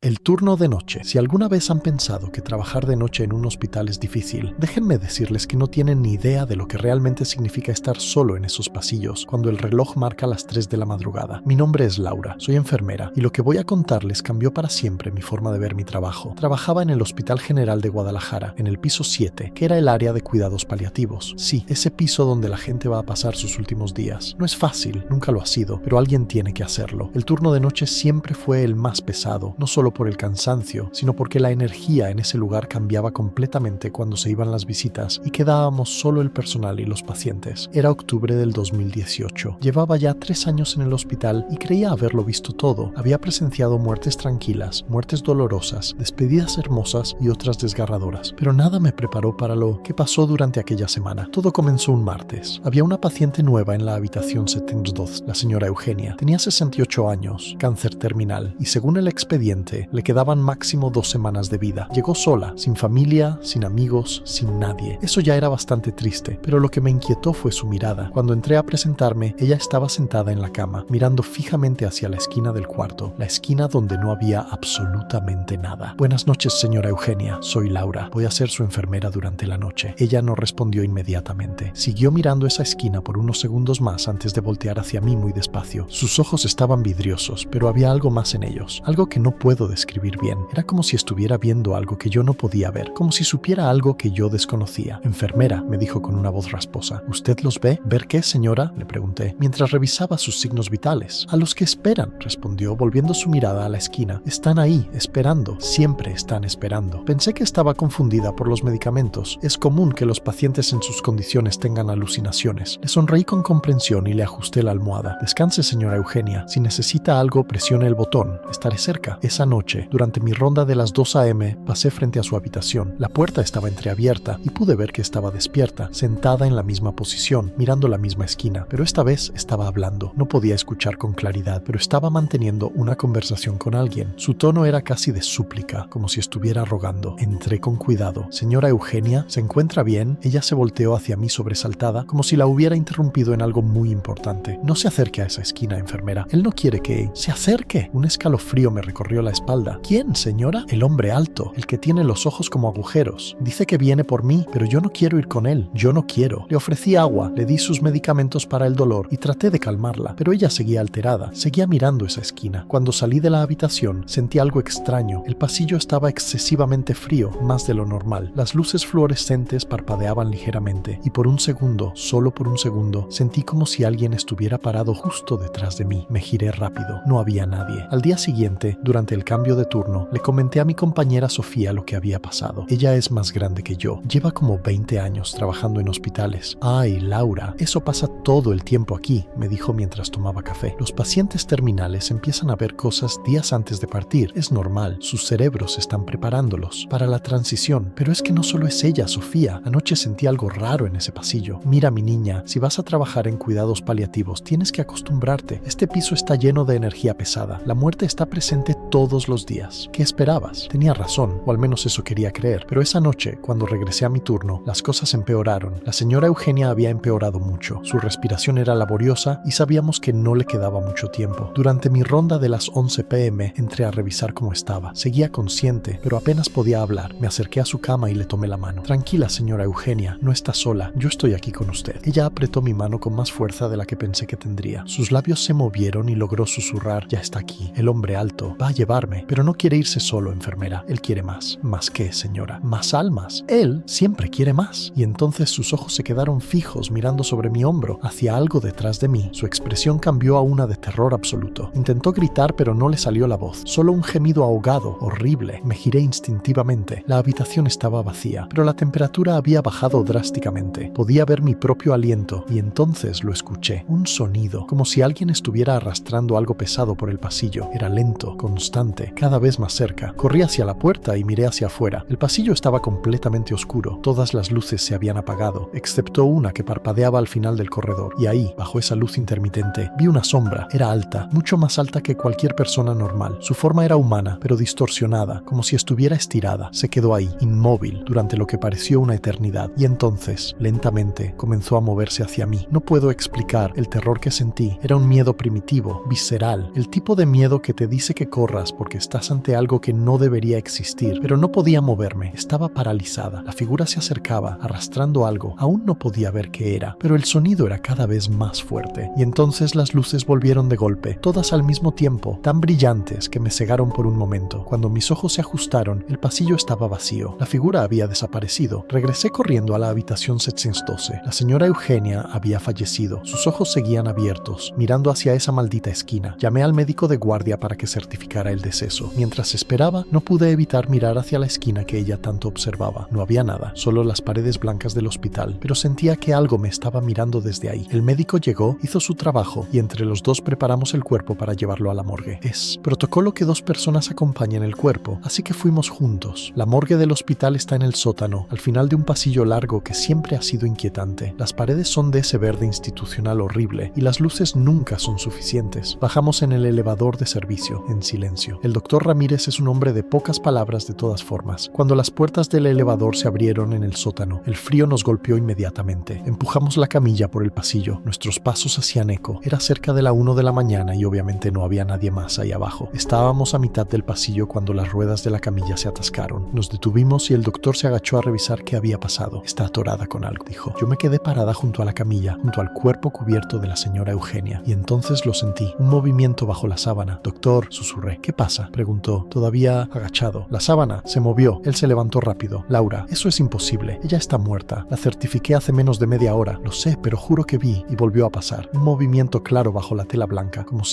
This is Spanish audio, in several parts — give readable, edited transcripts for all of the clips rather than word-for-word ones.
El turno de noche. Si alguna vez han pensado que trabajar de noche en un hospital es difícil, déjenme decirles que no tienen ni idea de lo que realmente significa estar solo en esos pasillos cuando el reloj marca las 3 de la madrugada. Mi nombre es Laura, soy enfermera, y lo que voy a contarles cambió para siempre mi forma de ver mi trabajo. Trabajaba en el Hospital General de Guadalajara, en el piso 7, que era el área de cuidados paliativos. Sí, ese piso donde la gente va a pasar sus últimos días. No es fácil, nunca lo ha sido, pero alguien tiene que hacerlo. El turno de noche siempre fue el más pesado, no solo por el cansancio, sino porque la energía en ese lugar cambiaba completamente cuando se iban las visitas y quedábamos solo el personal y los pacientes. Era octubre del 2018. Llevaba ya 3 años en el hospital y creía haberlo visto todo. Había presenciado muertes tranquilas, muertes dolorosas, despedidas hermosas y otras desgarradoras, pero nada me preparó para lo que pasó durante aquella semana. Todo comenzó un martes. Había una paciente nueva en la habitación 72, la señora Eugenia. Tenía 68 años, cáncer terminal, y según el expediente, le quedaban máximo 2 semanas de vida. Llegó sola, sin familia, sin amigos, sin nadie. Eso ya era bastante triste, pero lo que me inquietó fue su mirada. Cuando entré a presentarme, ella estaba sentada en la cama, mirando fijamente hacia la esquina del cuarto, la esquina donde no había absolutamente nada. Buenas noches, señora Eugenia. Soy Laura. Voy a ser su enfermera durante la noche. Ella no respondió inmediatamente. Siguió mirando esa esquina por unos segundos más antes de voltear hacia mí muy despacio. Sus ojos estaban vidriosos, pero había algo más en ellos, algo que no puedo describir bien. Era como si estuviera viendo algo que yo no podía ver, como si supiera algo que yo desconocía. Enfermera, me dijo con una voz rasposa. ¿Usted los ve? ¿Ver qué, señora?, le pregunté, mientras revisaba sus signos vitales. A los que esperan, respondió, volviendo su mirada a la esquina. Están ahí, esperando. Siempre están esperando. Pensé que estaba confundida por los medicamentos. Es común que los pacientes en sus condiciones tengan alucinaciones. Le sonreí con comprensión y le ajusté la almohada. Descanse, señora Eugenia. Si necesita algo, presione el botón. Estaré cerca. Esa noche, durante mi ronda de las 2 a.m., pasé frente a su habitación. La puerta estaba entreabierta y pude ver que estaba despierta, sentada en la misma posición, mirando la misma esquina, pero esta vez estaba hablando. No podía escuchar con claridad, pero estaba manteniendo una conversación con alguien. Su tono era casi de súplica, como si estuviera rogando. Entré con cuidado. Señora Eugenia, ¿se encuentra bien? Ella se volteó hacia mí sobresaltada, como si la hubiera interrumpido en algo muy importante. No se acerque a esa esquina, enfermera. Él no quiere que se acerque. Un escalofrío me recorrió la espalda. ¿Quién, señora? El hombre alto, el que tiene los ojos como agujeros. Dice que viene por mí, pero yo no quiero ir con él. Yo no quiero. Le ofrecí agua, le di sus medicamentos para el dolor y traté de calmarla, pero ella seguía alterada, seguía mirando esa esquina. Cuando salí de la habitación, sentí algo extraño. El pasillo estaba excesivamente frío, más de lo normal. Las luces fluorescentes parpadeaban ligeramente y por un segundo, solo por un segundo, sentí como si alguien estuviera parado justo detrás de mí. Me giré rápido. No había nadie. Al día siguiente, durante el cambio de turno, le comenté a mi compañera Sofía lo que había pasado. Ella es más grande que yo. Lleva como 20 años trabajando en hospitales. Ay, Laura, eso pasa todo el tiempo aquí, me dijo mientras tomaba café. Los pacientes terminales empiezan a ver cosas días antes de partir. Es normal. Sus cerebros están preparándolos para la transición. Pero es que no solo es ella, Sofía. Anoche sentí algo raro en ese pasillo. Mira, mi niña, si vas a trabajar en cuidados paliativos, tienes que acostumbrarte. Este piso está lleno de energía pesada. La muerte está presente todos los días. ¿Qué esperabas? Tenía razón, o al menos eso quería creer, pero esa noche, cuando regresé a mi turno, las cosas empeoraron. La señora Eugenia había empeorado mucho. Su respiración era laboriosa y sabíamos que no le quedaba mucho tiempo. Durante mi ronda de las 11 p.m. entré a revisar cómo estaba. Seguía consciente, pero apenas podía hablar. Me acerqué a su cama y le tomé la mano. Tranquila, señora Eugenia, no está sola. Yo estoy aquí con usted. Ella apretó mi mano con más fuerza de la que pensé que tendría. Sus labios se movieron y logró susurrar: ya está aquí. El hombre alto va a llevarme, pero no quiere irse solo, enfermera. Él quiere más. ¿Más qué, señora? Más almas. Él siempre quiere más. Y entonces sus ojos se quedaron fijos mirando sobre mi hombro, hacia algo detrás de mí. Su expresión cambió a una de terror absoluto. Intentó gritar, pero no le salió la voz. Solo un gemido ahogado, horrible. Me giré instintivamente. La habitación estaba vacía, pero la temperatura había bajado drásticamente. Podía ver mi propio aliento, y entonces lo escuché. Un sonido, como si alguien estuviera arrastrando algo pesado por el pasillo. Era lento, constante, cada vez más cerca. Corrí hacia la puerta y miré hacia afuera. El pasillo estaba completamente oscuro. Todas las luces se habían apagado, excepto una que parpadeaba al final del corredor. Y ahí, bajo esa luz intermitente, vi una sombra. Era alta, mucho más alta que cualquier persona normal. Su forma era humana, pero distorsionada, como si estuviera estirada. Se quedó ahí, inmóvil, durante lo que pareció una eternidad. Y entonces, lentamente, comenzó a moverse hacia mí. No puedo explicar el terror que sentí. Era un miedo primitivo, visceral, el tipo de miedo que te dice que corras porque porque estás ante algo que no debería existir, pero no podía moverme, estaba paralizada. La figura se acercaba, arrastrando algo, aún no podía ver qué era, pero el sonido era cada vez más fuerte, y entonces las luces volvieron de golpe, todas al mismo tiempo, tan brillantes que me cegaron por un momento. Cuando mis ojos se ajustaron, el pasillo estaba vacío, la figura había desaparecido. Regresé corriendo a la habitación 712. La señora Eugenia había fallecido, sus ojos seguían abiertos, mirando hacia esa maldita esquina. Llamé al médico de guardia para que certificara el deceso. Mientras esperaba, no pude evitar mirar hacia la esquina que ella tanto observaba. No había nada, solo las paredes blancas del hospital, pero sentía que algo me estaba mirando desde ahí. El médico llegó, hizo su trabajo y entre los dos preparamos el cuerpo para llevarlo a la morgue. Es protocolo que 2 personas acompañen el cuerpo, así que fuimos juntos. La morgue del hospital está en el sótano, al final de un pasillo largo que siempre ha sido inquietante. Las paredes son de ese verde institucional horrible y las luces nunca son suficientes. Bajamos en el elevador de servicio, en silencio. El doctor Ramírez es un hombre de pocas palabras de todas formas. Cuando las puertas del elevador se abrieron en el sótano, el frío nos golpeó inmediatamente. Empujamos la camilla por el pasillo. Nuestros pasos hacían eco. Era cerca de la 1 de la mañana y obviamente no había nadie más ahí abajo. Estábamos a mitad del pasillo cuando las ruedas de la camilla se atascaron. Nos detuvimos y el doctor se agachó a revisar qué había pasado. Está atorada con algo, dijo. Yo me quedé parada junto a la camilla, junto al cuerpo cubierto de la señora Eugenia, y entonces lo sentí, un movimiento bajo la sábana. Doctor, susurré. ¿Qué pasa?, preguntó, todavía agachado. La sábana se movió. Él se levantó rápido. Laura, eso es imposible. Ella está muerta. La certifiqué hace menos de media hora. Lo sé, pero juro que vi. Y volvió a pasar. Un movimiento claro bajo la tela blanca, como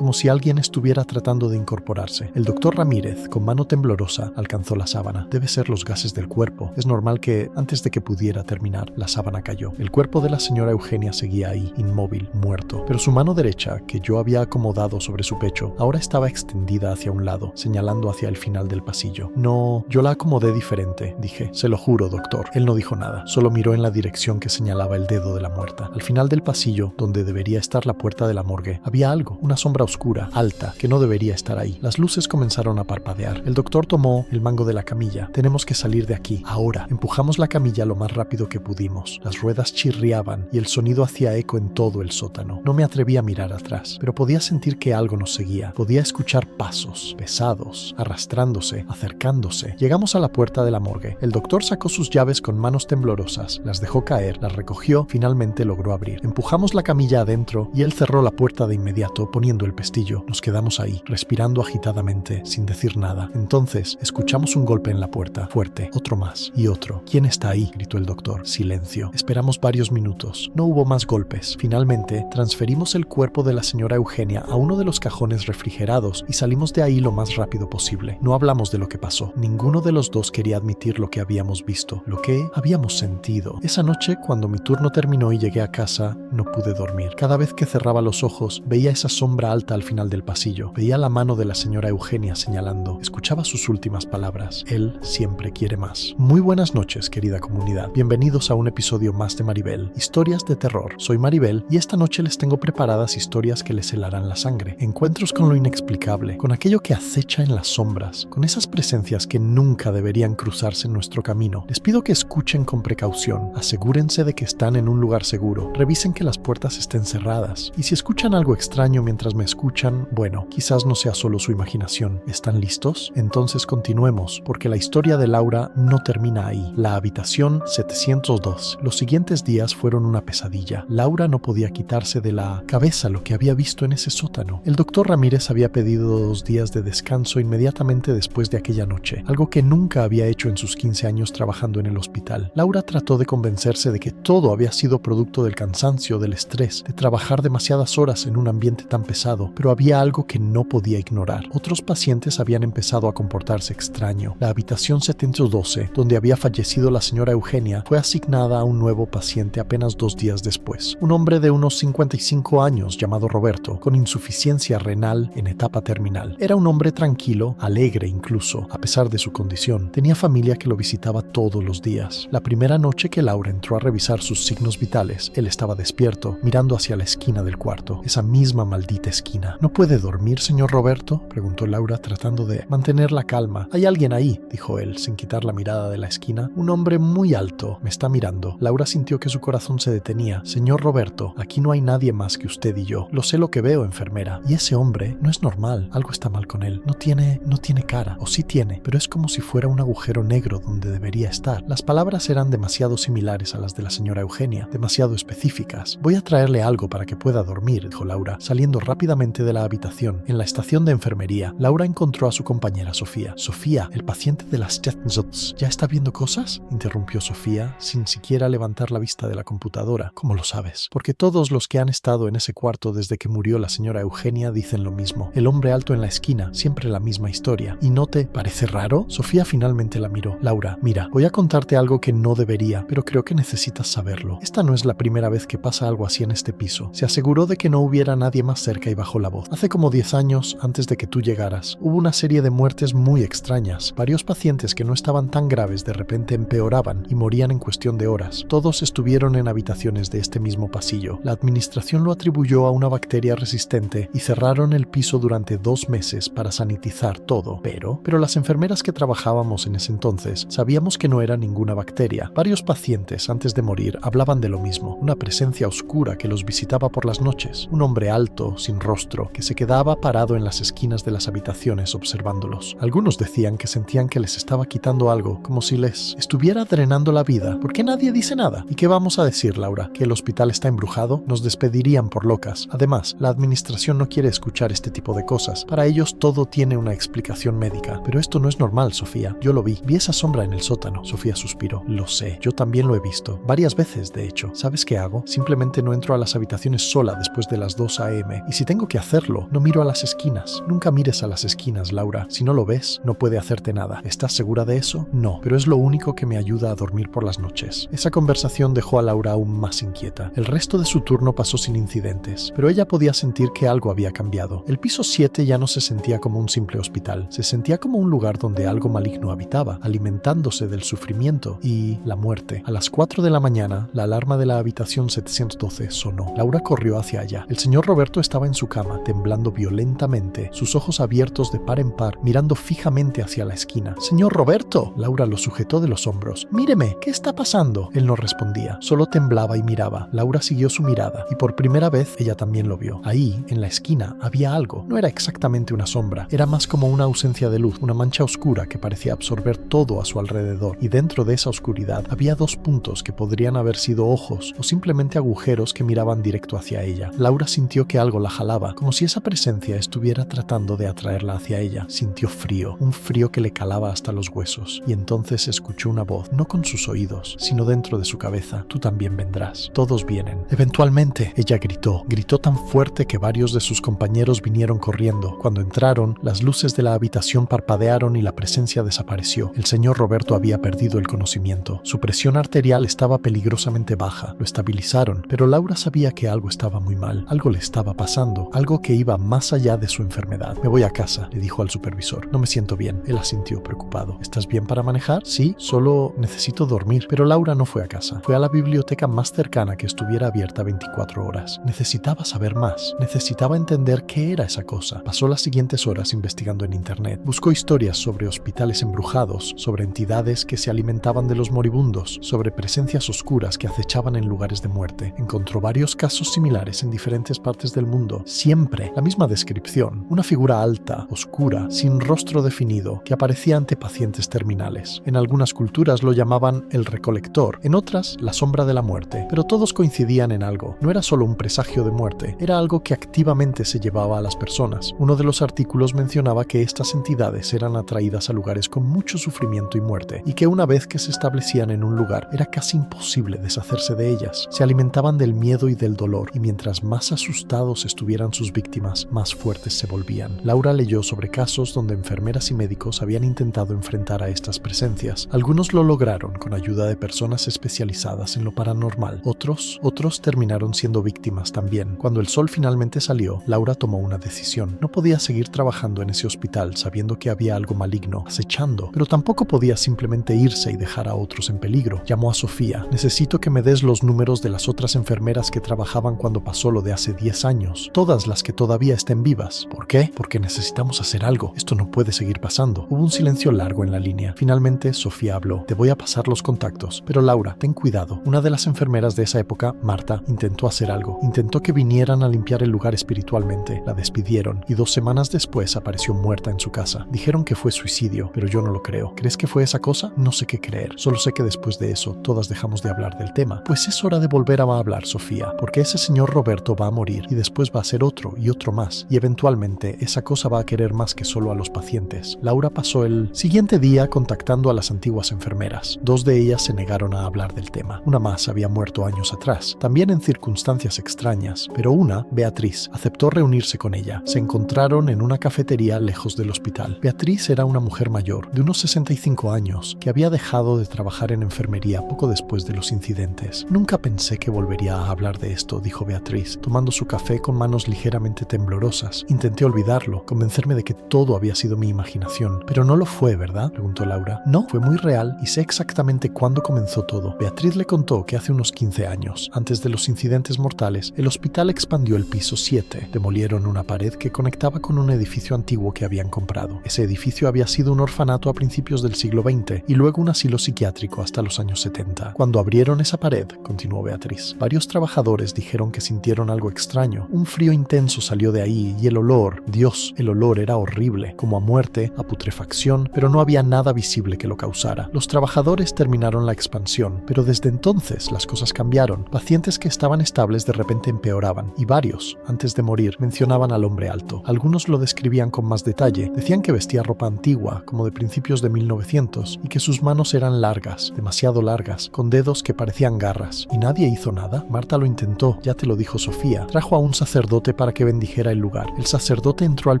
si alguien estuviera tratando de incorporarse. El doctor Ramírez, con mano temblorosa, alcanzó la sábana. Debe ser los gases del cuerpo. Es normal que, antes de que pudiera terminar, la sábana cayó. El cuerpo de la señora Eugenia seguía ahí, inmóvil, muerto. Pero su mano derecha, que yo había acomodado sobre su pecho, ahora estaba extendida hacia un lado, señalando hacia el final del pasillo. No, yo la acomodé diferente, dije. Se lo juro, doctor. Él no dijo nada, solo miró en la dirección que señalaba el dedo de la muerta. Al final del pasillo, donde debería estar la puerta de la morgue, había algo, una sombra oscura, alta, que no debería estar ahí. Las luces comenzaron a parpadear. El doctor tomó el mango de la camilla. Tenemos que salir de aquí, ahora. Empujamos la camilla lo más rápido que pudimos. Las ruedas chirriaban y el sonido hacía eco en todo el sótano. No me atreví a mirar atrás, pero podía sentir que algo nos seguía. Podía escuchar pasos, pesados, arrastrándose, acercándose. Llegamos a la puerta de la morgue. El doctor sacó sus llaves con manos temblorosas, las dejó caer, las recogió, finalmente logró abrir. Empujamos la camilla adentro y él cerró la puerta de inmediato, poniendo el pestillo. Nos quedamos ahí, respirando agitadamente, sin decir nada. Entonces, escuchamos un golpe en la puerta, fuerte, otro más, y otro. ¿Quién está ahí?, gritó el doctor. Silencio. Esperamos varios minutos. No hubo más golpes. Finalmente, transferimos el cuerpo de la señora Eugenia a uno de los cajones refrigerados y salimos de ahí lo más rápido posible. No hablamos de lo que pasó. Ninguno de los dos quería admitir lo que habíamos visto, lo que habíamos sentido. Esa noche, cuando mi turno terminó y llegué a casa, no pude dormir. Cada vez que cerraba los ojos, veía esa sombra alta al final del pasillo. Veía la mano de la señora Eugenia señalando. Escuchaba sus últimas palabras. Él siempre quiere más. Muy buenas noches, querida comunidad. Bienvenidos a un episodio más de Maribel, historias de terror. Soy Maribel y esta noche les tengo preparadas historias que les helarán la sangre. Encuentros con lo inexplicable, con aquello que acecha en las sombras, con esas presencias que nunca deberían cruzarse en nuestro camino. Les pido que escuchen con precaución, asegúrense de que están en un lugar seguro, revisen que las puertas estén cerradas. Y si escuchan algo extraño mientras me escuchan, bueno, quizás no sea solo su imaginación. ¿Están listos? Entonces continuemos, porque la historia de Laura no termina ahí. La habitación 702. Los siguientes días fueron una pesadilla. Laura no podía quitarse de la cabeza lo que había visto en ese sótano. El doctor Ramírez había pedido 2 días de descanso inmediatamente después de aquella noche, algo que nunca había hecho en sus 15 años trabajando en el hospital. Laura trató de convencerse de que todo había sido producto del cansancio, del estrés, de trabajar demasiadas horas en un ambiente tan pesado, pero había algo que no podía ignorar. Otros pacientes habían empezado a comportarse extraño. La habitación 712, donde había fallecido la señora Eugenia, fue asignada a un nuevo paciente apenas 2 días después. Un hombre de unos 55 años llamado Roberto, con insuficiencia renal en etapa terminal. Era un hombre tranquilo, alegre incluso, a pesar de su condición. Tenía familia que lo visitaba todos los días. La primera noche que Laura entró a revisar sus signos vitales, él estaba despierto, mirando hacia la esquina del cuarto. Esa misma maldita esquina. ¿No puede dormir, señor Roberto?, preguntó Laura, tratando de mantener la calma. Hay alguien ahí, dijo él, sin quitar la mirada de la esquina. Un hombre muy alto. Me está mirando. Laura sintió que su corazón se detenía. Señor Roberto, aquí no hay nadie más que usted y yo. Lo sé lo que veo, enfermera. Y ese hombre no es normal. Algo está mal con él. No tiene cara, o sí tiene, pero es como si fuera un agujero negro donde debería estar. Las palabras eran demasiado similares a las de la señora Eugenia, demasiado específicas. Voy a traerle algo para que pueda dormir, dijo Laura, saliendo rápidamente de la habitación. En la estación de enfermería, Laura encontró a su compañera Sofía. Sofía, el paciente de las Stetsons, ¿ya está viendo cosas?, interrumpió Sofía, sin siquiera levantar la vista de la computadora. ¿Cómo lo sabes? Porque todos los que han estado en ese cuarto desde que murió la señora Eugenia dicen lo mismo. El hombre alto en la esquina, siempre la misma historia. ¿Y no te parece raro? Sofía finalmente la miró. Laura, mira, voy a contarte algo que no debería, pero creo que necesitas saberlo. Esta no es la primera vez que pasa algo así en este piso. Se aseguró de que no hubiera nadie más cerca y bajó la voz. Hace como 10 años, antes de que tú llegaras, hubo una serie de muertes muy extrañas. Varios pacientes que no estaban tan graves de repente empeoraban y morían en cuestión de horas. Todos estuvieron en habitaciones de este mismo pasillo. La administración lo atribuyó a una bacteria resistente y cerraron el piso durante 2 meses para sanitizar todo. Pero las enfermeras que trabajábamos en ese entonces sabíamos que no era ninguna bacteria. Varios pacientes antes de morir hablaban de lo mismo, una presencia oscura que los visitaba por las noches, un hombre alto, sin rostro, que se quedaba parado en las esquinas de las habitaciones observándolos. Algunos decían que sentían que les estaba quitando algo, como si les estuviera drenando la vida. ¿Por qué nadie dice nada? ¿Y qué vamos a decir, Laura? ¿Que el hospital está embrujado? Nos despedirían por locas. Además, la administración no quiere escuchar este tipo de cosas. Para ellos todo tiene una explicación médica. Pero esto no es normal, Sofía. Yo lo vi. Vi esa sombra en el sótano. Sofía suspiró. Lo sé. Yo también lo he visto. Varias veces, de hecho. ¿Sabes qué hago? Simplemente no entro a las habitaciones sola después de las 2 a.m. Y si tengo que hacerlo, no miro a las esquinas. Nunca mires a las esquinas, Laura. Si no lo ves, no puede hacerte nada. ¿Estás segura de eso? No. Pero es lo único que me ayuda a dormir por las noches. Esa conversación dejó a Laura aún más inquieta. El resto de su turno pasó sin incidentes, pero ella podía sentir que algo había cambiado. El piso 7 ya no se sentía como un simple hospital. Se sentía como un lugar donde algo maligno habitaba, alimentándose del sufrimiento y la muerte. A las 4 de la mañana, la alarma de la habitación 712 sonó. Laura corrió hacia allá. El señor Roberto estaba en su cama, temblando violentamente, sus ojos abiertos de par en par, mirando fijamente hacia la esquina. ¡Señor Roberto! Laura lo sujetó de los hombros. ¡Míreme! ¿Qué está pasando? Él no respondía, solo temblaba y miraba. Laura siguió su mirada, y por primera vez ella también lo vio. Ahí, en la esquina, había algo. No era exactamente una sombra, era más como una ausencia de luz, una mancha oscura que parecía absorber todo a su alrededor, y dentro de esa oscuridad había 2 puntos que podrían haber sido ojos o simplemente agujeros que miraban directo hacia ella. Laura sintió que algo la jalaba, como si esa presencia estuviera tratando de atraerla hacia ella. Sintió frío, un frío que le calaba hasta los huesos, y entonces escuchó una voz, no con sus oídos, sino dentro de su cabeza. Tú también vendrás. Todos vienen. Eventualmente, ella gritó tan fuerte que varios de sus compañeros vinieron corriendo. Cuando entraron, las luces de la habitación parpadearon y la presencia desapareció. El señor Roberto había perdido el conocimiento. Su presión arterial estaba peligrosamente baja. Lo estabilizaron, pero Laura sabía que algo estaba muy mal. Algo le estaba pasando, algo que iba más allá de su enfermedad. Me voy a casa, le dijo al supervisor. No me siento bien. Él asintió preocupado. ¿Estás bien para manejar? Sí, solo necesito dormir. Pero Laura no fue a casa. Fue a la biblioteca más cercana que estuviera abierta 24 horas. Necesitaba saber más. Necesitaba entender qué era esa cosa. Pasó las siguientes horas investigando en internet. Buscó historias sobre hospitales embrujados, sobre entidades que se alimentaban de los moribundos, sobre presencias oscuras que acechaban en lugares de muerte. Encontró varios casos similares en diferentes partes del mundo. Siempre la misma descripción. Una figura alta, oscura, sin rostro definido, que aparecía ante pacientes terminales. En algunas culturas lo llamaban el recolector, en otras la sombra de la muerte. Pero todos coincidían en algo. No era solo un presagio de muerte, era algo que activamente se llevaba a las personas. Uno de los artículos mencionaba que estas entidades eran atraídas a lugares con mucho sufrimiento y muerte, y que una vez que se establecían en un lugar, era casi imposible deshacerse de ellas. Se alimentaban del miedo y del dolor, y mientras más asustados estuvieran sus víctimas, más fuertes se volvían. Laura leyó sobre casos donde enfermeras y médicos habían intentado enfrentar a estas presencias. Algunos lo lograron con ayuda de personas especializadas en lo paranormal. Otros terminaron siendo víctimas también. Cuando el sol finalmente salió, Laura tomó una decisión. No podía seguir trabajando en ese hospital sabiendo que había algo maligno acechando, pero tampoco podía simplemente irse y dejar a otros en peligro. Llamó a Sofía. Necesito que me des los números de las otras enfermeras que trabajaban cuando pasó lo de hace 10 años. Todas las que todavía estén vivas. ¿Por qué? Porque necesitamos hacer algo. Esto no puede seguir pasando. Hubo un silencio largo en la línea. Finalmente, Sofía habló. Te voy a pasar los contactos. Pero Laura, ten cuidado. Una de las enfermeras de esa época, Marta, intentó hacer algo. Intentó que vinieran a limpiar el lugar espiritualmente. La despidieron y 2 semanas Semanas después apareció muerta en su casa. Dijeron que fue suicidio, pero yo no lo creo. ¿Crees que fue esa cosa? No sé qué creer. Solo sé que después de eso, todas dejamos de hablar del tema. Pues es hora de volver a hablar, Sofía, porque ese señor Roberto va a morir y después va a ser otro y otro más. Y eventualmente, esa cosa va a querer más que solo a los pacientes. Laura pasó el siguiente día contactando a las antiguas enfermeras. 2 de ellas se negaron a hablar del tema. Una más había muerto años atrás, también en circunstancias extrañas, pero una, Beatriz, aceptó reunirse con ella. Se encontraron en una cafetería lejos del hospital. Beatriz era una mujer mayor, de unos 65 años, que había dejado de trabajar en enfermería poco después de los incidentes. Nunca pensé que volvería a hablar de esto, dijo Beatriz, tomando su café con manos ligeramente temblorosas. Intenté olvidarlo, convencerme de que todo había sido mi imaginación. Pero no lo fue, ¿verdad?, preguntó Laura. No, fue muy real y sé exactamente cuándo comenzó todo. Beatriz le contó que hace unos 15 años, antes de los incidentes mortales, el hospital expandió el piso 7. Demolieron una pared que conectaba con un edificio antiguo que habían comprado. Ese edificio había sido un orfanato a principios del siglo XX y luego un asilo psiquiátrico hasta los años 70. Cuando abrieron esa pared, continuó Beatriz, varios trabajadores dijeron que sintieron algo extraño. Un frío intenso salió de ahí y el olor, Dios, el olor era horrible, como a muerte, a putrefacción, pero no había nada visible que lo causara. Los trabajadores terminaron la expansión, pero desde entonces las cosas cambiaron. Pacientes que estaban estables de repente empeoraban, y varios, antes de morir, mencionaban al hombre alto. Algunos lo describían con más detalle. Decían que vestía ropa antigua, como de principios de 1900, y que sus manos eran largas, demasiado largas, con dedos que parecían garras. ¿Y nadie hizo nada? Marta lo intentó, ya te lo dijo Sofía. Trajo a un sacerdote para que bendijera el lugar. El sacerdote entró al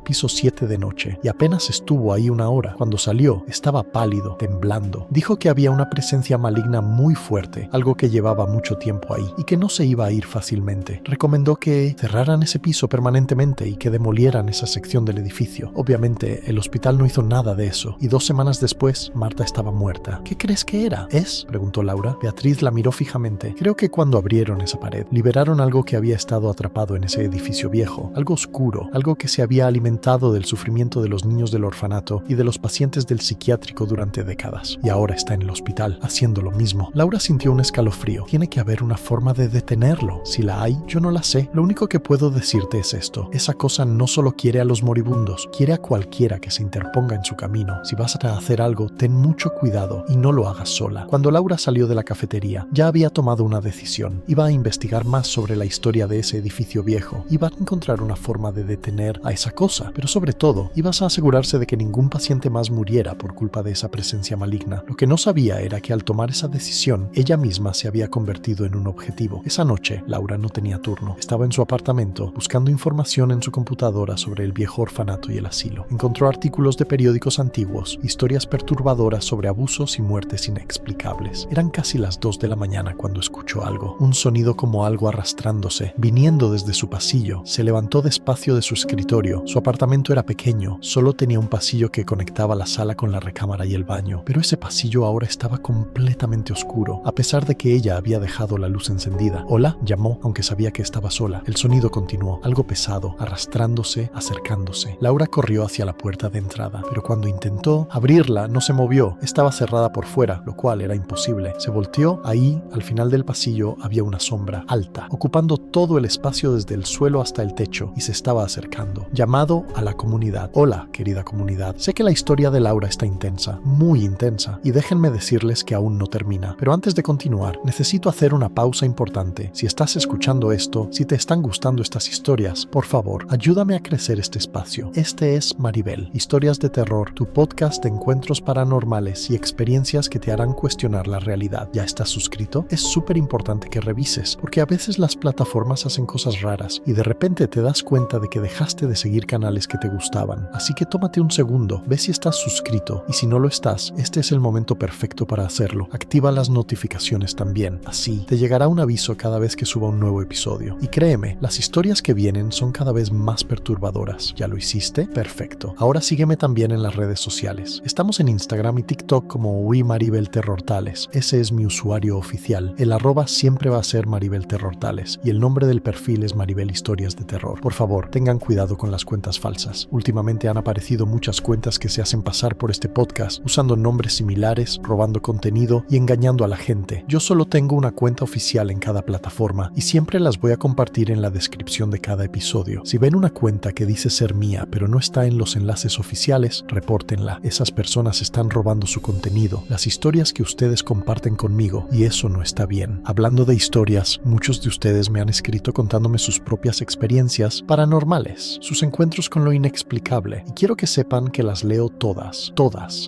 piso 7 de noche, y apenas estuvo ahí una hora. Cuando salió, estaba pálido, temblando. Dijo que había una presencia maligna muy fuerte, algo que llevaba mucho tiempo ahí, y que no se iba a ir fácilmente. Recomendó que cerraran ese piso permanentemente y que demolieran esa sección del edificio. Obviamente, el hospital no hizo nada de eso, y 2 semanas después, Marta estaba muerta. ¿Qué crees que era? Preguntó Laura. Beatriz la miró fijamente. Creo que cuando abrieron esa pared, liberaron algo que había estado atrapado en ese edificio viejo, algo oscuro, algo que se había alimentado del sufrimiento de los niños del orfanato y de los pacientes del psiquiátrico durante décadas, y ahora está en el hospital, haciendo lo mismo. Laura sintió un escalofrío. Tiene que haber una forma de detenerlo. Si la hay, yo no la sé. Lo único que puedo decirte es esto. Esa cosa no solo quiere a los moribundos, quiere a cualquiera que se interponga en su camino. Si vas a hacer algo, ten mucho cuidado y no lo hagas sola. Cuando Laura salió de la cafetería, ya había tomado una decisión. Iba a investigar más sobre la historia de ese edificio viejo. Iba a encontrar una forma de detener a esa cosa, pero sobre todo, ibas a asegurarse de que ningún paciente más muriera por culpa de esa presencia maligna. Lo que no sabía era que al tomar esa decisión, ella misma se había convertido en un objetivo. Esa noche, Laura no tenía turno. Estaba en su apartamento, buscando información en su computadora sobre el viejo orfanato y el asilo. Encontró artículos de periódicos antiguos, historias perturbadoras sobre abusos y muertes inexplicables. Eran casi las 2 de la mañana cuando escuchó algo. Un sonido como algo arrastrándose, viniendo desde su pasillo. Se levantó despacio de su escritorio. Su apartamento era pequeño, solo tenía un pasillo que conectaba la sala con la recámara y el baño, pero ese pasillo ahora estaba completamente oscuro, a pesar de que ella había dejado la luz encendida. Hola, llamó, aunque sabía que estaba sola. El sonido continuó, algo pesado, arrastrándose, acercándose. Laura corrió hacia la puerta de entrada, pero cuando intentó abrirla, no se movió. Estaba cerrada por fuera, lo cual era imposible. Se volteó. Ahí, al final del pasillo, había una sombra alta, ocupando todo el espacio desde el suelo hasta el techo, y se estaba acercando. Llamado a la comunidad. Hola, querida comunidad. Sé que la historia de Laura está intensa, muy intensa, y déjenme decirles que aún no termina. Pero antes de continuar, necesito hacer una pausa importante. Si estás escuchando esto, si te están gustando estas historias, por favor, ayúdame a crecer este espacio. Este es Maribel, Historias de Terror, tu podcast de encuentros paranormales y experiencias que te harán cuestionar la realidad. ¿Ya estás suscrito? Es súper importante que revises, porque a veces las plataformas hacen cosas raras y de repente te das cuenta de que dejaste de seguir canales que te gustaban. Así que tómate un segundo, ve si estás suscrito, y si no lo estás, este es el momento perfecto para hacerlo. Activa las notificaciones también, así te llegará un aviso cada vez que suba un nuevo episodio. Y créeme, las historias que vienen son cada vez más perturbadoras. ¿Ya lo hiciste? Perfecto. Ahora sígueme también en las redes sociales. Estamos en Instagram y TikTok como @MaribelTerrortales. Ese es mi usuario oficial. El @ siempre va a ser MaribelTerrortales y el nombre del perfil es Maribel Historias de Terror. Por favor, tengan cuidado con las cuentas falsas. Últimamente han aparecido muchas cuentas que se hacen pasar por este podcast usando nombres similares, robando contenido y engañando a la gente. Yo solo tengo una cuenta oficial en cada plataforma y siempre las voy a compartir en la descripción de cada episodio. Si ven una cuenta que dice ser mía, pero no está en los enlaces oficiales, repórtenla. Esas personas están robando su contenido, las historias que ustedes comparten conmigo, y eso no está bien. Hablando de historias, muchos de ustedes me han escrito contándome sus propias experiencias paranormales, sus encuentros con lo inexplicable, y quiero que sepan que las leo todas.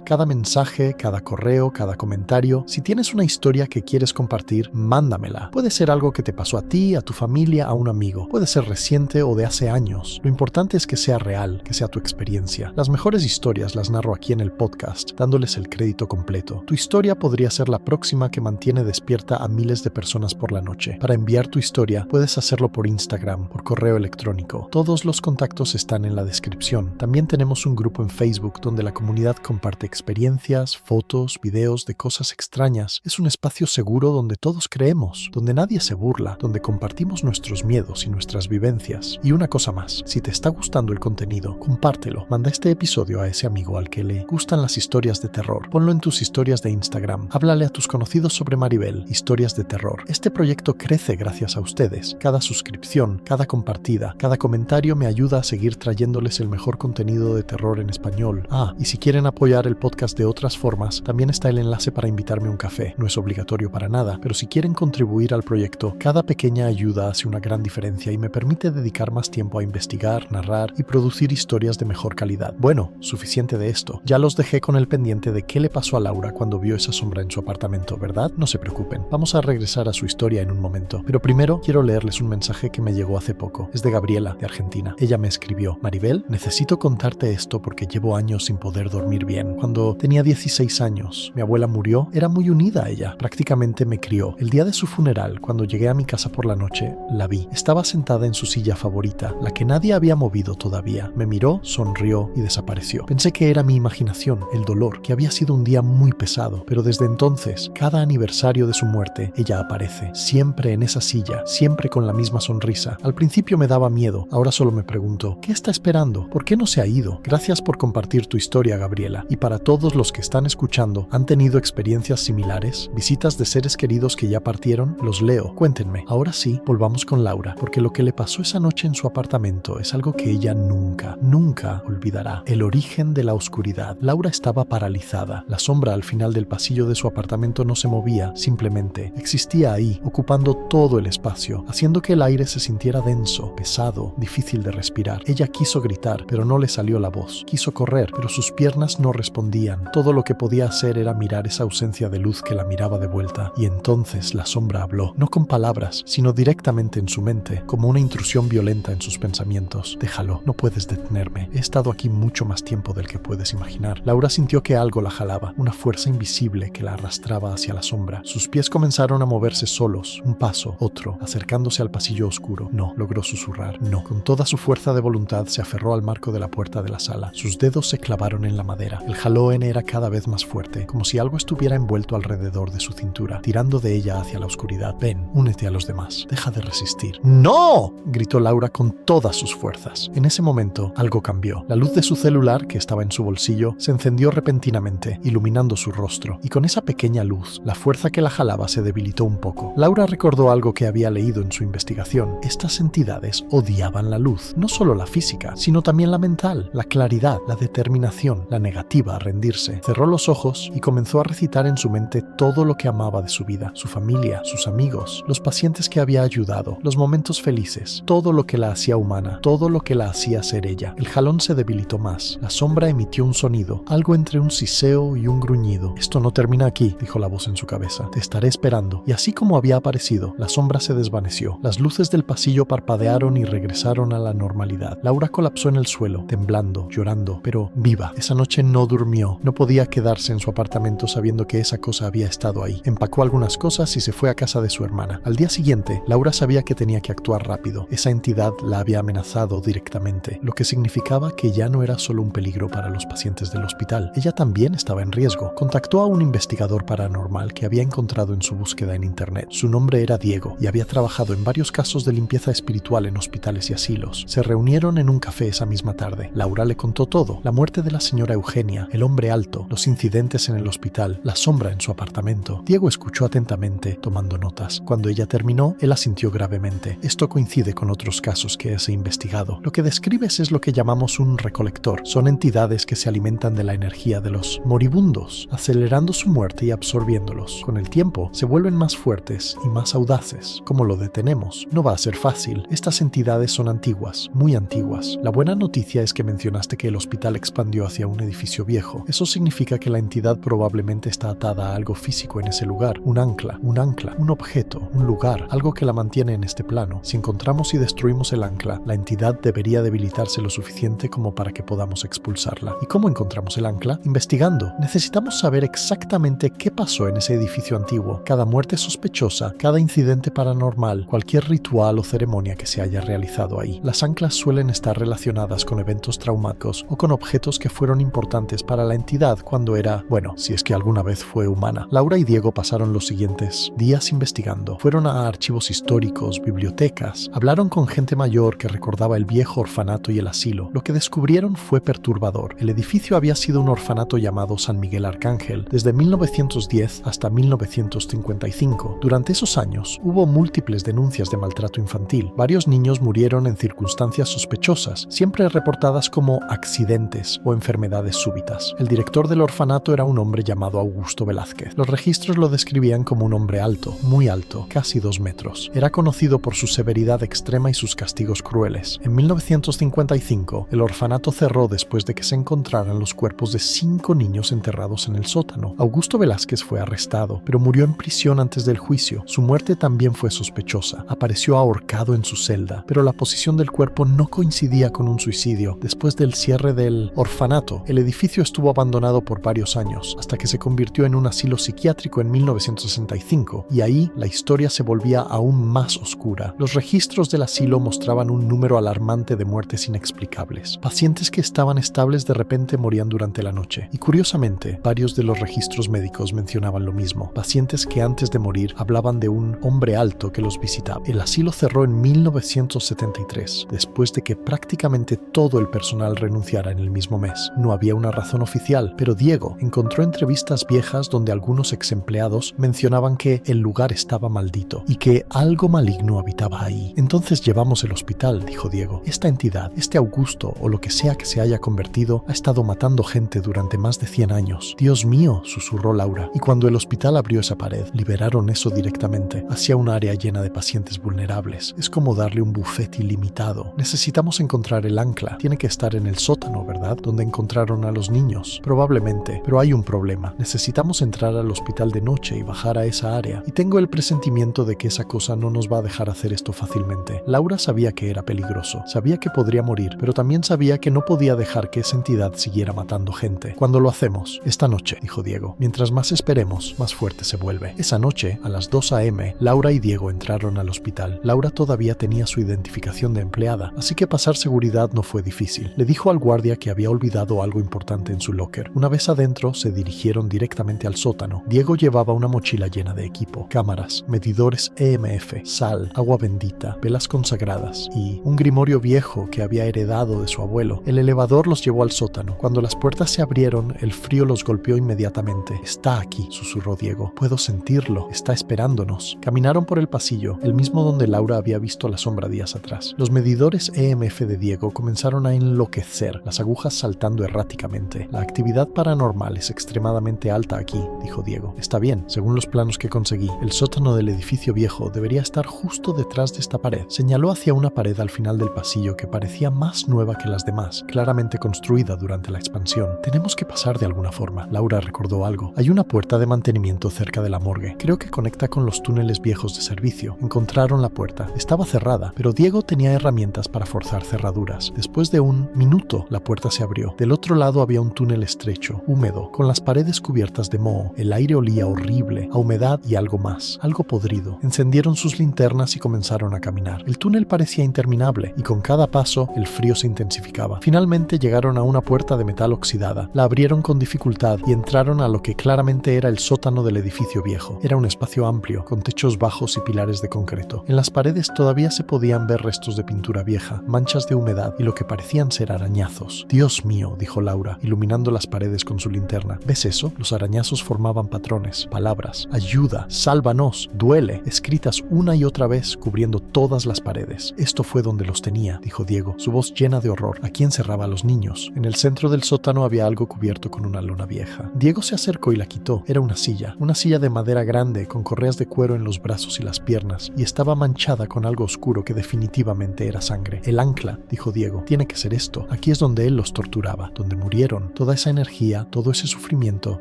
Cada mensaje, cada correo, cada comentario. Si tienes una historia que quieres compartir, mándamela. Puede ser algo que te pasó a ti, a tu familia, a un amigo. Puede ser reciente o de hace años. Lo importante es que sea real, que sea tu experiencia. Las mejores historias las narro aquí en el podcast, dándoles el crédito completo. Tu historia podría ser la próxima que mantiene despierta a miles de personas por la noche. Para enviar tu historia, puedes hacerlo por Instagram, por correo electrónico. Todos los contactos están en la descripción. También tenemos un grupo en Facebook donde la comunidad comparte experiencias, fotos, videos de cosas extrañas. Es un espacio seguro donde todos creemos, donde nadie se burla, donde compartimos nuestros miedos y nuestras vivencias. Y una cosa más, si te está gustando el contenido, compártelo. Manda este episodio a ese amigo al que le gustan las historias de terror. Ponlo en tus historias de Instagram. Háblale a tus conocidos sobre Maribel, historias de terror. Este proyecto crece gracias a ustedes. Cada suscripción, cada compartida, cada comentario me ayuda a seguir trayéndoles el mejor contenido de terror en español. Y si quieren apoyar el podcast de otras formas, también está el enlace para invitarme a un café. No es obligatorio para nada, pero si quieren contribuir al proyecto, cada pequeña ayuda hace una gran diferencia y me permite dedicar más tiempo a investigar, narrar y producir historias de mejor calidad. Bueno, suficiente de esto. Ya los dejé con el pendiente de qué le pasó a Laura cuando vio esa sombra en su apartamento, ¿verdad? No se preocupen. Vamos a regresar a su historia en un momento. Pero primero quiero leerles un mensaje que me llegó hace poco. Es de Gabriela, de Argentina. Ella me escribió: Maribel, necesito contarte esto porque llevo años sin poder dormir bien. Cuando tenía 16 años, mi abuela murió. Era muy unida a ella. Prácticamente me crió. El día de su funeral, cuando llegué a mi casa por la noche, la vi. Estaba sentada en su silla favorita, la que nadie había movido todavía. Me miró, sonrió y desapareció. Pensé que era mi imaginación, el dolor, que había sido un día muy pesado, pero desde entonces, cada aniversario de su muerte, ella aparece, siempre en esa silla, siempre con la misma sonrisa. Al principio me daba miedo, ahora solo me pregunto, ¿qué está esperando? ¿Por qué no se ha ido? Gracias por compartir tu historia, Gabriela. Y para todos los que están escuchando, ¿han tenido experiencias similares? ¿Visitas de seres queridos que ya partieron? Los leo. Cuéntenme. Ahora sí, volvamos con Laura, porque lo que le pasó esa noche en su apartamento es algo que ella nunca olvidará. El origen de la oscuridad. Laura estaba paralizada. La sombra al final del pasillo de su apartamento no se movía, simplemente existía ahí, ocupando todo el espacio, haciendo que el aire se sintiera denso, pesado, difícil de respirar. Ella quiso gritar, pero no le salió la voz. Quiso correr, pero sus piernas no respondían. Todo lo que podía hacer era mirar esa ausencia de luz que la miraba de vuelta. Y entonces la sombra habló, no con palabras, sino directamente en su mente, como una intrusión violenta en sus pensamientos. Déjalo, no puedes detenerme. He estado aquí mucho más tiempo del que puedes imaginar. Laura sintió que algo la jalaba, una fuerza invisible que la arrastraba hacia la sombra. Sus pies comenzaron a moverse solos, un paso, otro, acercándose al pasillo oscuro. No, logró susurrar. No. Con toda su fuerza de voluntad se aferró al marco de la puerta de la sala. Sus dedos se clavaron en la madera. El jalón era cada vez más fuerte, como si algo estuviera envuelto alrededor de su cintura, tirando de ella hacia la oscuridad. Ven, únete a los demás. Deja de resistir. ¡No!, gritó Laura con todas sus fuerzas. En ese momento, algo cambió. La luz de su celular, que estaba en su bolsillo, se encendió repentinamente, iluminando su rostro, y con esa pequeña luz, la fuerza que la jalaba se debilitó un poco. Laura recordó algo que había leído en su investigación. Estas entidades odiaban la luz, no solo la física, sino también la mental, la claridad, la determinación, la negativa a rendirse. Cerró los ojos y comenzó a recitar en su mente todo lo que amaba de su vida, su familia, sus amigos, los pacientes que había ayudado, los momentos felices, todo lo que la hacía humana, todo lo que la hacía ser ella. El jalón se debilitó más. La sombra emitió un sonido, algo entre un siseo y un gruñido. Esto no termina aquí, dijo la voz en su cabeza. Te estaré esperando. Y así como había aparecido, la sombra se desvaneció. Las luces del pasillo parpadearon y regresaron a la normalidad. Laura colapsó en el suelo, temblando, llorando, pero viva. Esa noche no durmió. No podía quedarse en su apartamento sabiendo que esa cosa había estado ahí. Empacó algunas cosas y se fue a casa de su hermana. Al día siguiente, Laura sabía que tenía que actuar rápido. Esa entidad la había amenazado directamente, lo que significaba que ya no era solo un peligro para los pacientes del hospital. Ella también estaba en riesgo. Contactó a un investigador paranormal que había encontrado en su búsqueda en internet. Su nombre era Diego y había trabajado en varios casos de limpieza espiritual en hospitales y asilos. Se reunieron en un café esa misma tarde. Laura le contó todo: la muerte de la señora Eugenia, el hombre alto, los incidentes en el hospital, la sombra en su apartamento. Diego escuchó atentamente, tomando notas. Cuando ella terminó, él asintió gravemente. Esto coincide con otros casos que he investigado. Lo que describes es lo que llamamos un recolector. Son entidades que se alimentan de la energía de los moribundos, acelerando su muerte y absorbiéndolos. Con el tiempo, se vuelven más fuertes y más audaces. ¿Cómo lo detenemos? No va a ser fácil. Estas entidades son antiguas, muy antiguas. La buena noticia es que mencionaste que el hospital expandió hacia un edificio viejo. Eso significa que la entidad probablemente está atada a algo físico en ese lugar. Un ancla, un objeto, un lugar, algo que la mantiene en este plano. Si encontramos y destruimos el ancla, la entidad debería debilitarse lo suficiente como para que podamos expulsarla. ¿Y cómo encontramos el ancla? Investigando. Necesitamos saber exactamente qué pasó en ese edificio antiguo. Cada muerte sospechosa, cada incidente paranormal, cualquier ritual o ceremonia que se haya realizado ahí. Las anclas suelen estar relacionadas con eventos traumáticos o con objetos que fueron importantes para la entidad cuando era, bueno, si es que alguna vez fue humana. Laura y Diego pasaron los siguientes días investigando. Fueron a archivos históricos, bibliotecas, hablaron con gente mayor que recordaba el viejo orfanato y el asilo. Lo que descubrieron fue perturbador. El edificio había sido un orfanato llamado San Miguel Arcángel desde 1910 hasta 1955. Durante esos años hubo múltiples denuncias de maltrato infantil. Varios niños murieron en circunstancias sospechosas, siempre reportadas como accidentes o enfermedades súbitas. El director del orfanato era un hombre llamado Augusto Velázquez. Los registros lo describían como un hombre alto, muy alto, casi 2 metros. Era conocido por su severidad extrema y sus castigos crueles. En 1955, el orfanato cerró después de que se encontraran los cuerpos de 5 niños enterrados en el sótano. Augusto Velázquez fue arrestado, pero murió en prisión antes del juicio. Su muerte también fue sospechosa. Apareció ahorcado en su celda, pero la posición del cuerpo no coincidía con un suicidio. Después del cierre del orfanato, el edificio estuvo abandonado por varios años, hasta que se convirtió en un asilo psiquiátrico en 1965, y ahí la historia se volvía aún más oscura. Los registros del asilo mostraban un número alarmante de muertes inexplicables. Pacientes que estaban estables de repente morían durante la noche, y curiosamente, varios de los registros médicos mencionaban lo mismo. Pacientes que antes de morir hablaban de un hombre alto que los visitaba. El asilo cerró en 1973, después de que prácticamente todo el personal renunciara en el mismo mes. No había una razón oficial, pero Diego encontró entrevistas viejas donde algunos ex empleados mencionaban que el lugar estaba maldito y que algo maligno habitaba ahí. Entonces llevamos el hospital, dijo Diego. Esta entidad, este Augusto o lo que sea que se haya convertido, ha estado matando gente durante más de 100 años. Dios mío, susurró Laura. Y cuando el hospital abrió esa pared, liberaron eso directamente hacia un área llena de pacientes vulnerables. Es como darle un buffet ilimitado. Necesitamos encontrar el ancla. Tiene que estar en el sótano, ¿verdad? Donde encontraron a los niños. Probablemente, pero hay un problema. Necesitamos entrar al hospital de noche y bajar a esa área. Y tengo el presentimiento de que esa cosa no nos va a dejar hacer esto fácilmente. Laura sabía que era peligroso. Sabía que podría morir, pero también sabía que no podía dejar que esa entidad siguiera matando gente. Cuando lo hacemos, esta noche, dijo Diego. Mientras más esperemos, más fuerte se vuelve. Esa noche, a las 2 a.m., Laura y Diego entraron al hospital. Laura todavía tenía su identificación de empleada, así que pasar seguridad no fue difícil. Le dijo al guardia que había olvidado algo importante en su locker. Una vez adentro, se dirigieron directamente al sótano. Diego llevaba una mochila llena de equipo, cámaras, medidores EMF, sal, agua bendita, velas consagradas y un grimorio viejo que había heredado de su abuelo. El elevador los llevó al sótano. Cuando las puertas se abrieron, el frío los golpeó inmediatamente. Está aquí, susurró Diego. Puedo sentirlo. Está esperándonos. Caminaron por el pasillo, el mismo donde Laura había visto la sombra días atrás. Los medidores EMF de Diego comenzaron a enloquecer, las agujas saltando erráticamente. La actividad paranormal es extremadamente alta aquí, dijo Diego. Está bien, según los planos que conseguí, el sótano del edificio viejo debería estar justo detrás de esta pared. Señaló hacia una pared al final del pasillo que parecía más nueva que las demás, claramente construida durante la expansión. Tenemos que pasar de alguna forma. Laura recordó algo. Hay una puerta de mantenimiento cerca de la morgue. Creo que conecta con los túneles viejos de servicio. Encontraron la puerta. Estaba cerrada, pero Diego tenía herramientas para forzar cerraduras. Después de un minuto, la puerta se abrió. Del otro lado había un túnel estrecho, húmedo, con las paredes cubiertas de moho. El aire olía horrible, a humedad y algo más, algo podrido. Encendieron sus linternas y comenzaron a caminar. El túnel parecía interminable y con cada paso el frío se intensificaba. Finalmente llegaron a una puerta de metal oxidada. La abrieron con dificultad y entraron a lo que claramente era el sótano del edificio viejo. Era un espacio amplio, con techos bajos y pilares de concreto. En las paredes todavía se podían ver restos de pintura vieja, manchas de humedad y lo que parecían ser arañazos. Dios mío, dijo Laura, iluminando las paredes con su linterna. ¿Ves eso? Los arañazos formaban patrones, palabras, ayuda, sálvanos, duele, escritas una y otra vez cubriendo todas las paredes. Esto fue donde los tenía, dijo dijo Diego, su voz llena de horror. Aquí encerraba a los niños. En el centro del sótano había algo cubierto con una lona vieja. Diego se acercó y la quitó. Era una silla de madera grande con correas de cuero en los brazos y las piernas, y estaba manchada con algo oscuro que definitivamente era sangre. El ancla, dijo Diego, tiene que ser esto. Aquí es donde él los torturaba, donde murieron. Toda esa energía, todo ese sufrimiento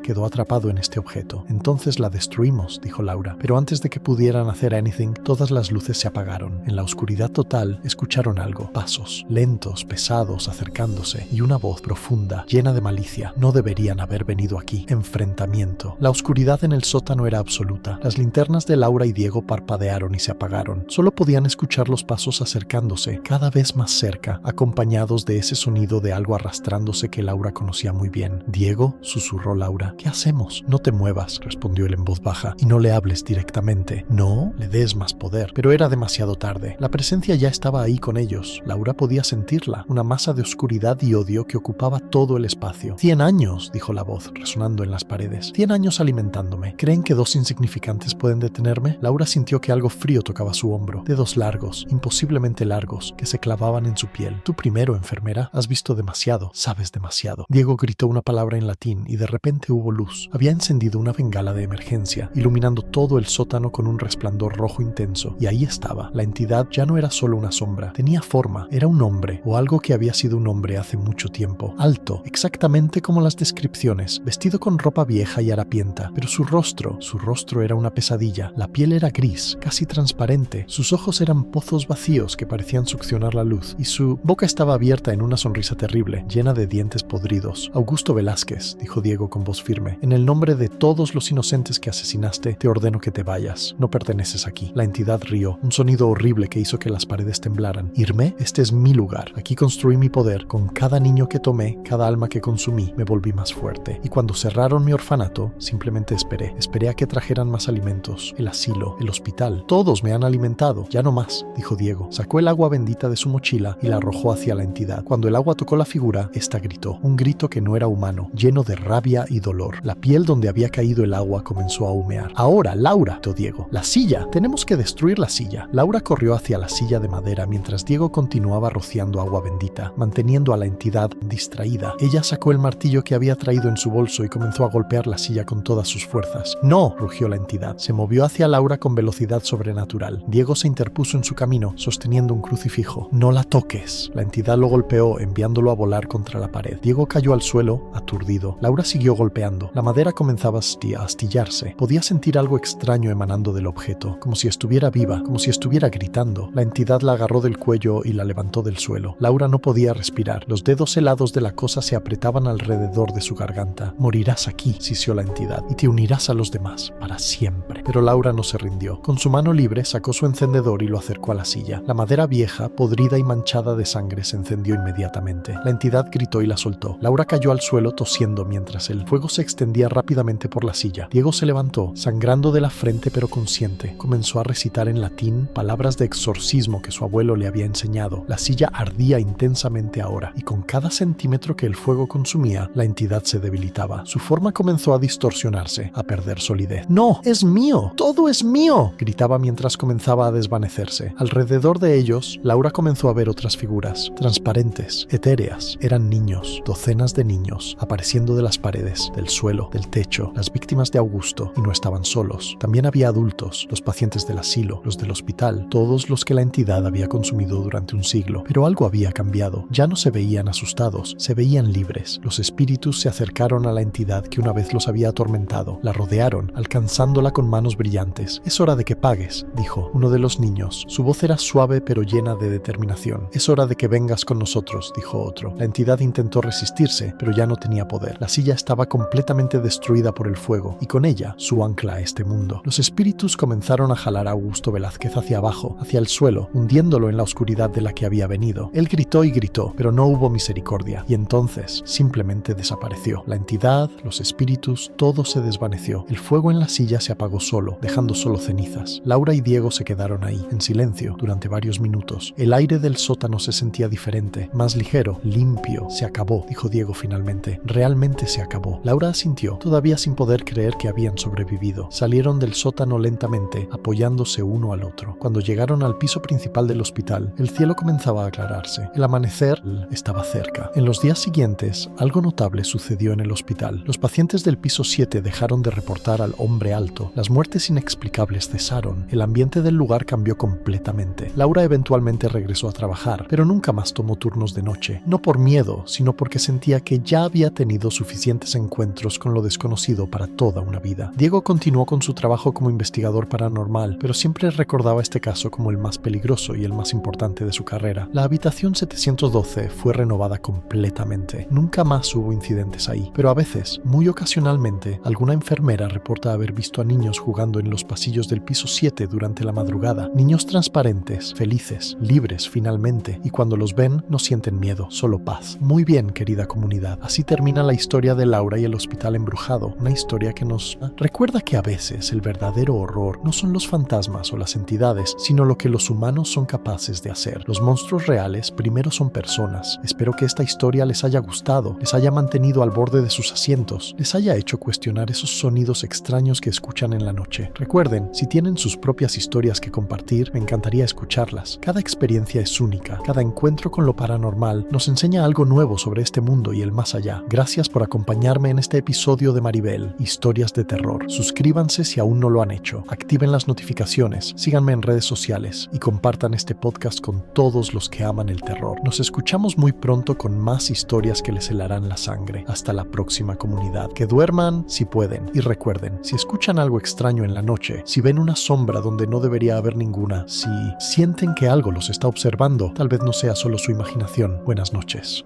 quedó atrapado en este objeto. Entonces la destruimos, dijo Laura, pero antes de que pudieran hacer anything, todas las luces se apagaron. En la oscuridad total escucharon algo, pasos, lentos, pesados, acercándose, y una voz profunda, llena de malicia. No deberían haber venido aquí. Enfrentamiento. La oscuridad en el sótano era absoluta. Las linternas de Laura y Diego parpadearon y se apagaron. Solo podían escuchar los pasos acercándose, cada vez más cerca, acompañados de ese sonido de algo arrastrándose que Laura conocía muy bien. «Diego», susurró Laura, «¿qué hacemos?» «No te muevas», respondió él en voz baja, «y no le hables directamente. No le des más poder». Pero era demasiado tarde. La presencia ya estaba ahí con ellos. Laura podía sentirla, una masa de oscuridad y odio que ocupaba todo el espacio. 100 años, dijo la voz, resonando en las paredes. 100 años alimentándome. ¿Creen que 2 insignificantes pueden detenerme? Laura sintió que algo frío tocaba su hombro. Dedos largos, imposiblemente largos, que se clavaban en su piel. «Tú primero, enfermera. Has visto demasiado. Sabes demasiado». Diego gritó una palabra en latín y de repente hubo luz. Había encendido una bengala de emergencia, iluminando todo el sótano con un resplandor rojo intenso. Y ahí estaba. La entidad ya no era solo una sombra. Tenía forma. Era un hombre, o algo que había sido un hombre hace mucho tiempo. Alto, exactamente como las descripciones, vestido con ropa vieja y harapienta, pero su rostro era una pesadilla. La piel era gris, casi transparente. Sus ojos eran pozos vacíos que parecían succionar la luz, y su boca estaba abierta en una sonrisa terrible, llena de dientes podridos. «Augusto Velázquez», dijo Diego con voz firme, «en el nombre de todos los inocentes que asesinaste, te ordeno que te vayas. No perteneces aquí». La entidad rió, un sonido horrible que hizo que las paredes temblaran. «¿Irme? Este es mi lugar. Aquí construí mi poder. Con cada niño que tomé, cada alma que consumí, me volví más fuerte. Y cuando cerraron mi orfanato, simplemente esperé. Esperé a que trajeran más alimentos. El asilo, el hospital. Todos me han alimentado. Ya no más», dijo Diego. Sacó el agua bendita de su mochila y la arrojó hacia la entidad. Cuando el agua tocó la figura, esta gritó. Un grito que no era humano, lleno de rabia y dolor. La piel donde había caído el agua comenzó a humear. «Ahora, Laura», gritó Diego. «La silla. Tenemos que destruir la silla». Laura corrió hacia la silla de madera mientras Diego continuaba rociando agua bendita, manteniendo a la entidad distraída. Ella sacó el martillo que había traído en su bolso y comenzó a golpear la silla con todas sus fuerzas. «No», rugió la entidad. Se movió hacia Laura con velocidad sobrenatural. Diego se interpuso en su camino, sosteniendo un crucifijo. «No la toques». La entidad lo golpeó, enviándolo a volar contra la pared. Diego cayó al suelo, aturdido. Laura siguió golpeando. La madera comenzaba a astillarse. Podía sentir algo extraño emanando del objeto, como si estuviera viva, como si estuviera gritando. La entidad la agarró del cuello y la levantó del suelo. Laura no podía respirar. Los dedos helados de la cosa se apretaban alrededor de su garganta. «Morirás aquí», sisió la entidad, «y te unirás a los demás, para siempre». Pero Laura no se rindió. Con su mano libre sacó su encendedor y lo acercó a la silla. La madera vieja, podrida y manchada de sangre, se encendió inmediatamente. La entidad gritó y la soltó. Laura cayó al suelo tosiendo mientras el fuego se extendía rápidamente por la silla. Diego se levantó, sangrando de la frente pero consciente. Comenzó a recitar en latín palabras de exorcismo que su abuelo le había enseñado. La silla ardía intensamente ahora, y con cada centímetro que el fuego consumía, la entidad se debilitaba. Su forma comenzó a distorsionarse, a perder solidez. «¡No! ¡Es mío! ¡Todo es mío!», gritaba mientras comenzaba a desvanecerse. Alrededor de ellos, Laura comenzó a ver otras figuras, transparentes, etéreas. Eran niños, docenas de niños, apareciendo de las paredes, del suelo, del techo, las víctimas de Augusto, y no estaban solos. También había adultos, los pacientes del asilo, los del hospital, todos los que la entidad había consumido durante un siglo. Pero algo había cambiado. Ya no se veían asustados, se veían libres. Los espíritus se acercaron a la entidad que una vez los había atormentado. La rodearon, alcanzándola con manos brillantes. «Es hora de que pagues», dijo uno de los niños. Su voz era suave pero llena de determinación. «Es hora de que vengas con nosotros», dijo otro. La entidad intentó resistirse, pero ya no tenía poder. La silla estaba completamente destruida por el fuego, y con ella su ancla a este mundo. Los espíritus comenzaron a jalar a Augusto Velázquez hacia abajo, hacia el suelo, hundiéndolo en la oscuridad de la que había venido. Él gritó y gritó, pero no hubo misericordia, y entonces simplemente desapareció. La entidad, los espíritus, todo se desvaneció. El fuego en la silla se apagó solo, dejando solo cenizas. Laura y Diego se quedaron ahí, en silencio, durante varios minutos. El aire del sótano se sentía diferente, más ligero, limpio. «Se acabó», dijo Diego finalmente. «Realmente se acabó». Laura asintió, todavía sin poder creer que habían sobrevivido. Salieron del sótano lentamente, apoyándose uno al otro. Cuando llegaron al piso principal del hospital, el cielo comenzaba a aclararse. El amanecer estaba cerca. En los días siguientes, algo notable sucedió en el hospital. Los pacientes del piso 7 dejaron de reportar al hombre alto. Las muertes inexplicables cesaron. El ambiente del lugar cambió completamente. Laura eventualmente regresó a trabajar, pero nunca más tomó turnos de noche. No por miedo, sino porque sentía que ya había tenido suficientes encuentros con lo desconocido para toda una vida. Diego continuó con su trabajo como investigador paranormal, pero siempre recordaba este caso como el más peligroso y el más importante de su carrera. La habitación 712 fue renovada completamente. Nunca más hubo incidentes ahí, pero a veces, muy ocasionalmente, alguna enfermera reporta haber visto a niños jugando en los pasillos del piso 7 durante la madrugada. Niños transparentes, felices, libres finalmente, y cuando los ven no sienten miedo, solo paz. Muy bien, querida comunidad, así termina la historia de Laura y el hospital embrujado, una historia que nos recuerda que a veces el verdadero horror no son los fantasmas o las entidades, sino lo que los humanos son capaces de hacer. Los monstruos reales primero son personas. Espero que esta historia les haya gustado, les haya mantenido al borde de sus asientos, les haya hecho cuestionar esos sonidos extraños que escuchan en la noche. Recuerden, si tienen sus propias historias que compartir, me encantaría escucharlas. Cada experiencia es única, cada encuentro con lo paranormal nos enseña algo nuevo sobre este mundo y el más allá. Gracias por acompañarme en este episodio de Maribel, Historias de Terror. Suscríbanse si aún no lo han hecho, activen las notificaciones, síganme en redes sociales y compartan este podcast con todos los que aman el terror. Nos escuchamos muy pronto con más historias que les helarán la sangre. Hasta la próxima, comunidad. Que duerman si pueden. Y recuerden, si escuchan algo extraño en la noche, si ven una sombra donde no debería haber ninguna, si sienten que algo los está observando, tal vez no sea solo su imaginación. Buenas noches.